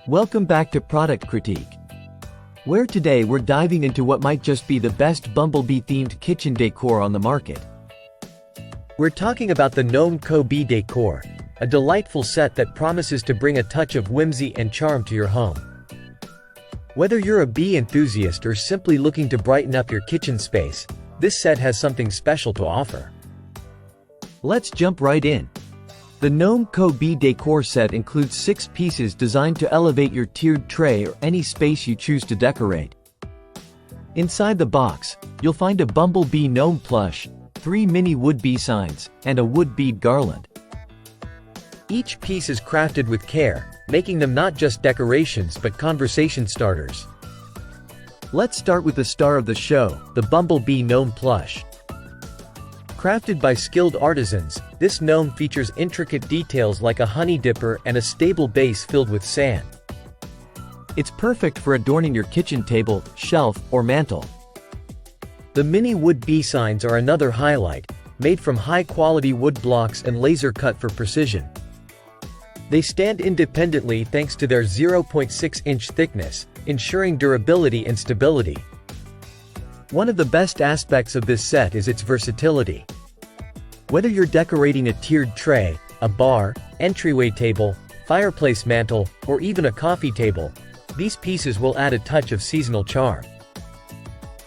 Welcome back to Product Critique, where today we're diving into what might just be the best Bumblebee-themed kitchen decor on the market. We're talking about the KnomeKo Bee Decor, a delightful set that promises to bring a touch of whimsy and charm to your home. Whether you're a bee enthusiast or simply looking to brighten up your kitchen space, this set has something special to offer. Let's jump right in. The KnomeKo Bee Decor set includes 6 pieces designed to elevate your tiered tray or any space you choose to decorate. Inside the box, you'll find a Bumblebee gnome plush, 3 mini wood bee signs, and a wood bead garland. Each piece is crafted with care, making them not just decorations but conversation starters. Let's start with the star of the show, the Bumblebee gnome plush. Crafted by skilled artisans, this gnome features intricate details like a honey dipper and a stable base filled with sand. It's perfect for adorning your kitchen table, shelf, or mantle. The mini wood bee signs are another highlight, made from high-quality wood blocks and laser-cut for precision. They stand independently thanks to their 0.6-inch thickness, ensuring durability and stability. One of the best aspects of this set is its versatility. Whether you're decorating a tiered tray, a bar, entryway table, fireplace mantle, or even a coffee table, these pieces will add a touch of seasonal charm.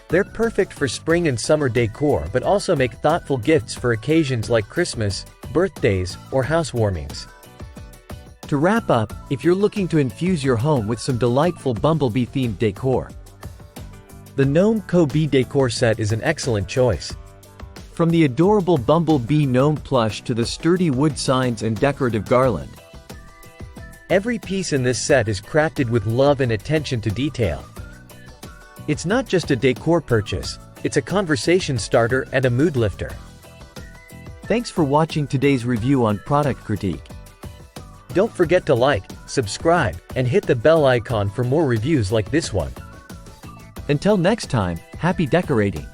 They're perfect for spring and summer decor but also make thoughtful gifts for occasions like Christmas, birthdays, or housewarmings. To wrap up, if you're looking to infuse your home with some delightful Bumblebee-themed decor, the KnomeKo Bee Decor set is an excellent choice. From the adorable Bumblebee gnome plush to the sturdy wood signs and decorative garland, every piece in this set is crafted with love and attention to detail. It's not just a decor purchase, it's a conversation starter and a mood lifter. Thanks for watching today's review on Product Critique. Don't forget to like, subscribe, and hit the bell icon for more reviews like this one. Until next time, happy decorating!